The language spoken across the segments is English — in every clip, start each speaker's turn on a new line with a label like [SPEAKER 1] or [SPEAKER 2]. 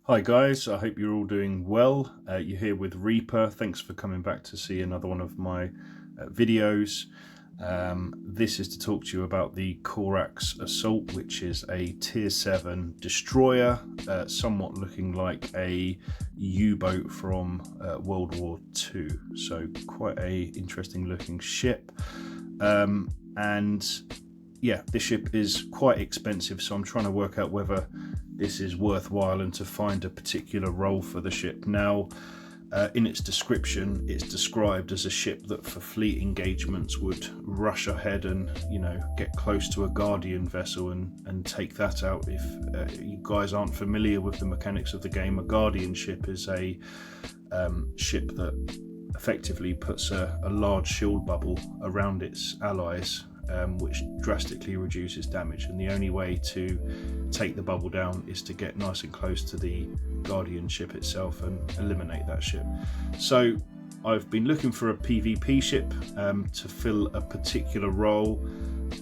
[SPEAKER 1] Hi guys, I hope you're all doing well. You're here with Reaper. Thanks for coming back to see another one of my videos. This is to talk to you about the Corax Assault, which is a tier 7 destroyer, somewhat looking like a U-boat from World War II. So quite a interesting looking ship. And yeah, this ship is quite expensive, so I'm trying to work out whether this is worthwhile and to find a particular role for the ship. Now, in its description, it's described as a ship that for fleet engagements would rush ahead and, get close to a Guardian vessel and take that out. If you guys aren't familiar with the mechanics of the game, a Guardian ship is a ship that effectively puts a large shield bubble around its allies, which drastically reduces damage, and the only way to take the bubble down is to get nice and close to the Guardian ship itself and eliminate that ship. So I've been looking for a PvP ship to fill a particular role,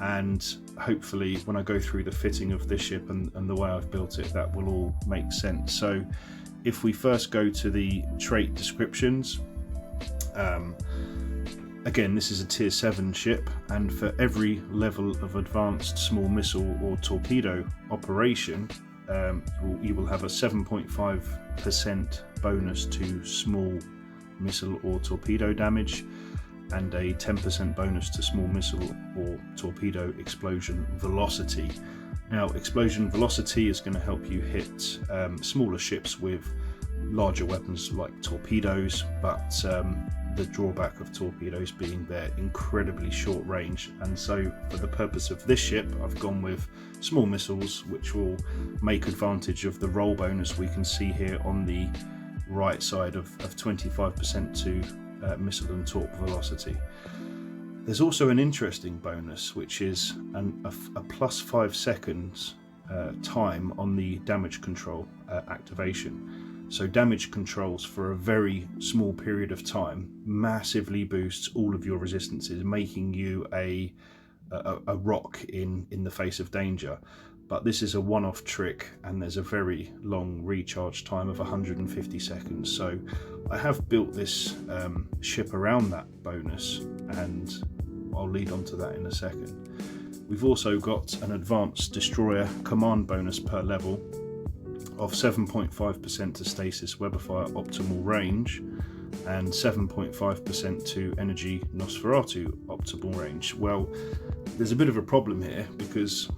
[SPEAKER 1] and hopefully when I go through the fitting of this ship and the way I've built it, that will all make sense. So if we first go to the trait descriptions, again, this is a tier 7 ship, and for every level of advanced small missile or torpedo operation, you will have a 7.5% bonus to small missile or torpedo damage, and a 10% bonus to small missile or torpedo explosion velocity. Now, explosion velocity is going to help you hit smaller ships with larger weapons like torpedoes, but the drawback of torpedoes being their incredibly short range. And so for the purpose of this ship, I've gone with small missiles, which will make advantage of the roll bonus we can see here on the right side of 25% to missile and torp velocity. There's also an interesting bonus, which is a plus 5 seconds time on the damage control activation. So damage controls for a very small period of time massively boosts all of your resistances, making you a rock in the face of danger. But this is a one-off trick, and there's a very long recharge time of 150 seconds. So I have built this ship around that bonus, and I'll lead on to that in a second. We've also got an advanced destroyer command bonus per level of 7.5% to stasis Weberfire optimal range and 7.5% to energy Nosferatu optimal range. Well, there's a bit of a problem here because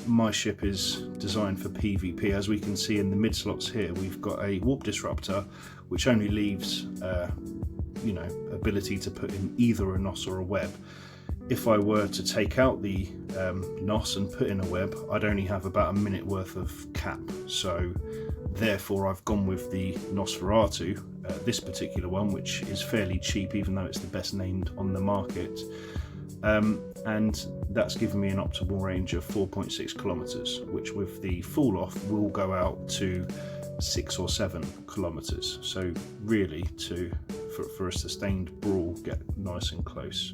[SPEAKER 1] my ship is designed for PvP. As we can see in the mid slots here, we've got a warp disruptor which only leaves ability to put in either a NOS or a web. If I were to take out the NOS and put in a web, I'd only have about a minute worth of cap. So therefore I've gone with the Nosferatu, this particular one, which is fairly cheap even though it's the best named on the market. And that's given me an optimal range of 4.6 kilometers, which with the fall off will go out to 6 or 7 kilometers. So really for a sustained brawl, get nice and close.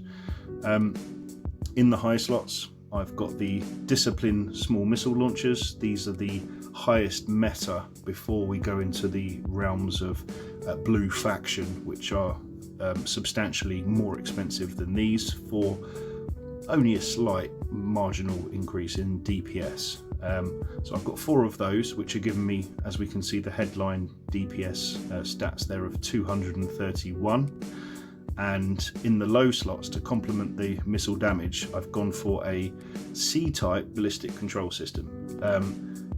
[SPEAKER 1] In the high slots, I've got the Discipline small missile launchers. These are the highest meta before we go into the realms of Blue Faction, which are substantially more expensive than these for only a slight marginal increase in DPS. So I've got 4 of those, which are giving me, as we can see, the headline DPS stats there of 231. And in the low slots, to complement the missile damage, I've gone for a C-type ballistic control system.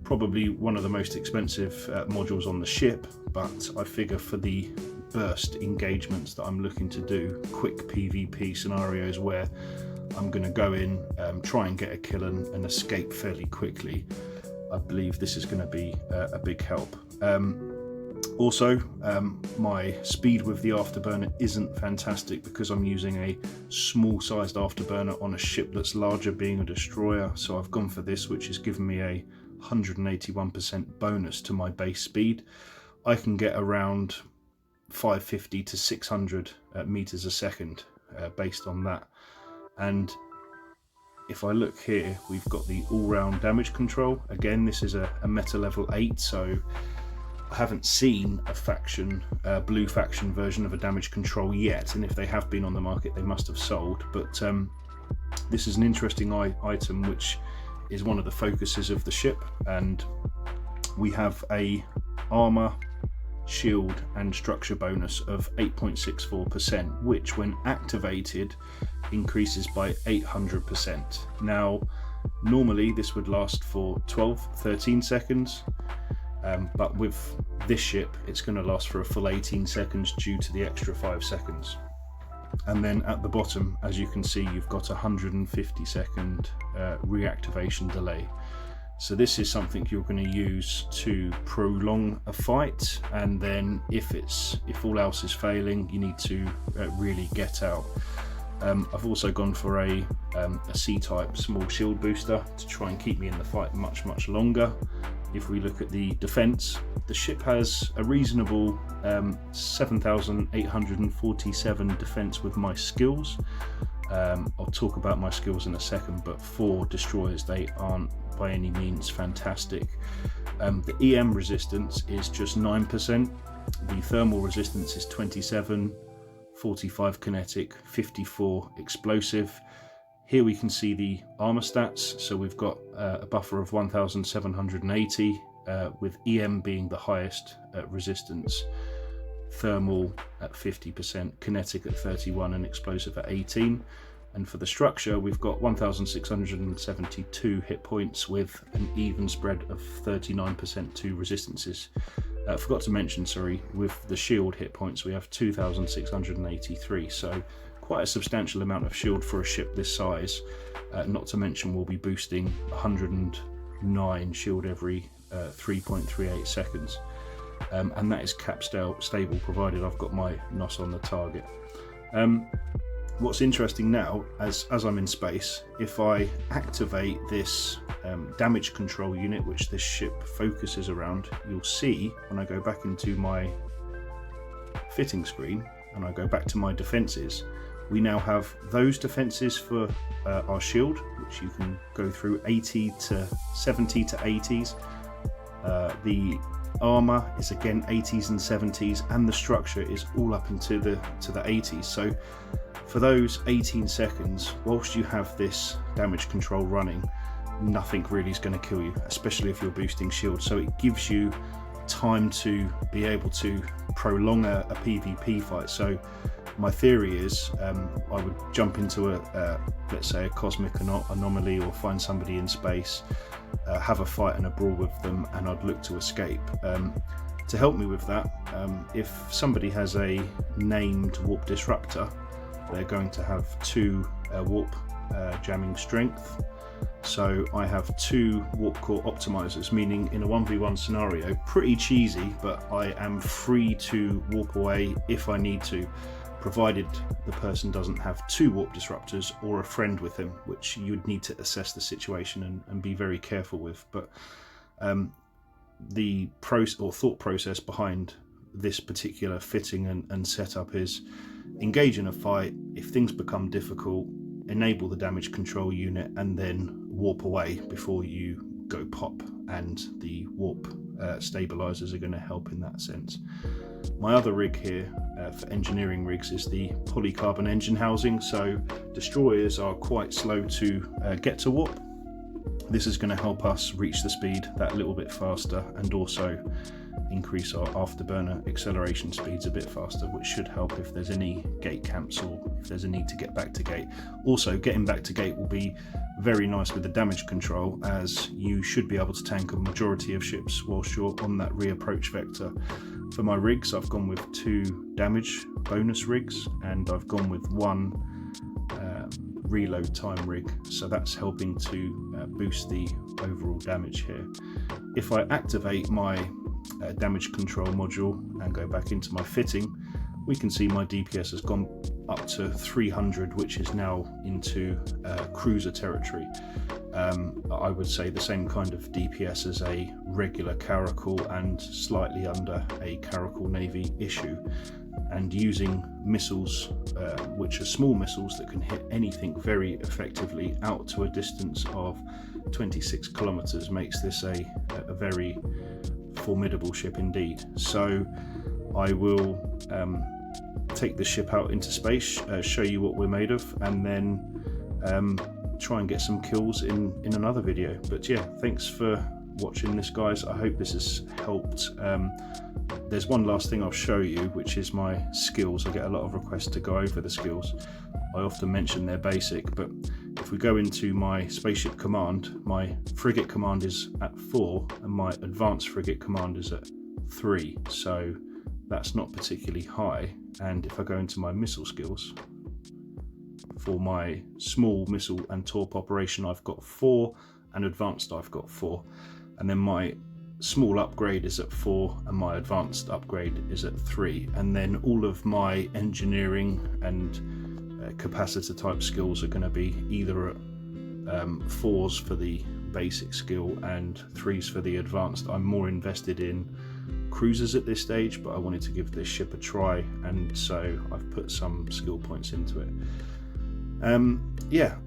[SPEAKER 1] Probably one of the most expensive modules on the ship, but I figure for the burst engagements that I'm looking to do, quick PvP scenarios where I'm going to go in, try and get a kill and escape fairly quickly, I believe this is going to be a big help. Also, my speed with the afterburner isn't fantastic because I'm using a small sized afterburner on a ship that's larger, being a destroyer. So I've gone for this, which has given me a 181% bonus to my base speed. I can get around 550 to 600 meters a second based on that. And if I look here, we've got the all-round damage control. Again, this is a meta level 8, so I haven't seen a blue faction version of a damage control yet, and if they have been on the market, they must have sold. But this is an interesting item, which is one of the focuses of the ship, and we have a armor, shield and structure bonus of 8.64%, which when activated increases by 800%. Now normally this would last for 12-13 seconds, but with this ship it's going to last for a full 18 seconds due to the extra 5 seconds. And then at the bottom, as you can see, you've got a 150 second reactivation delay. So this is something you're going to use to prolong a fight, and then if all else is failing, you need to really get out. I've also gone for a C-type small shield booster to try and keep me in the fight much longer. If we look at the defense, the ship has a reasonable 7,847 defense with my skills. I'll talk about my skills in a second, but for destroyers they aren't by any means fantastic. The EM resistance is just 9%, the thermal resistance is 27, 45 kinetic, 54 explosive. Here we can see the armor stats, so we've got a buffer of 1,780, with EM being the highest resistance, thermal at 50%, kinetic at 31 and explosive at 18. And for the structure, we've got 1,672 hit points with an even spread of 39% to resistances. Forgot to mention, sorry, with the shield hit points we have 2,683, so quite a substantial amount of shield for a ship this size. Not to mention we'll be boosting 109 shield every 3.38 seconds. And that is cap stable provided I've got my NOS on the target. What's interesting now, as I'm in space, if I activate this damage control unit, which this ship focuses around, you'll see when I go back into my fitting screen and I go back to my defences, we now have those defences for our shield, which you can go through 80 to 70 to 80s. The armour is again 80s and 70s, and the structure is all up into the 80s. So for those 18 seconds, whilst you have this damage control running, nothing really is going to kill you, especially if you're boosting shield. So it gives you time to be able to prolong a PvP fight. So my theory is I would jump into let's say a cosmic anomaly, or find somebody in space, have a fight and a brawl with them, and I'd look to escape. To help me with that, if somebody has a named warp disruptor, they're going to have 2 warp jamming strength. So I have 2 warp core optimizers, meaning in a 1v1 scenario, pretty cheesy, but I am free to warp away if I need to, provided the person doesn't have 2 warp disruptors or a friend with him, which you'd need to assess the situation and be very careful with. But the thought process behind this particular fitting and setup is engage in a fight. If things become difficult, enable the damage control unit and then warp away before you go pop, and the warp stabilizers are going to help in that sense. My other rig here for engineering rigs is the Polycarbon engine housing, so destroyers are quite slow to get to warp. This is going to help us reach the speed that little bit faster, and also increase our afterburner acceleration speeds a bit faster, which should help if there's any gate camps or if there's a need to get back to gate. Also, getting back to gate will be very nice with the damage control, as you should be able to tank a majority of ships whilst you're on that reapproach vector. For my rigs, I've gone with 2 damage bonus rigs, and I've gone with 1 reload time rig, so that's helping to boost the overall damage here. If I activate my damage control module and go back into my fitting, we can see my DPS has gone up to 300, which is now into cruiser territory. I would say the same kind of DPS as a regular Caracal and slightly under a Caracal Navy issue. And using missiles, which are small missiles that can hit anything very effectively out to a distance of 26 kilometers, makes this a very formidable ship indeed. So I will take the ship out into space, show you what we're made of, and then try and get some kills in another video. But yeah, thanks for watching this, guys. I hope this has helped. There's one last thing I'll show you, which is my skills. I get a lot of requests to go over the skills. I often mention they're basic, but if we go into my spaceship command, my frigate command is at 4 and my advanced frigate command is at 3, so that's not particularly high. And if I go into my missile skills, for my small missile and torp operation I've got 4, and advanced I've got 4, and then my small upgrade is at 4 and my advanced upgrade is at 3, and then all of my engineering and capacitor type skills are going to be either at 4s for the basic skill and 3s for the advanced. I'm more invested in cruisers at this stage, but I wanted to give this ship a try, and so I've put some skill points into it. Yeah,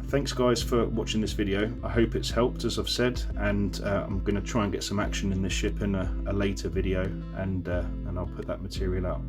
[SPEAKER 1] thanks guys for watching this video. I hope it's helped, as I've said, and I'm going to try and get some action in this ship in a later video, and I'll put that material out.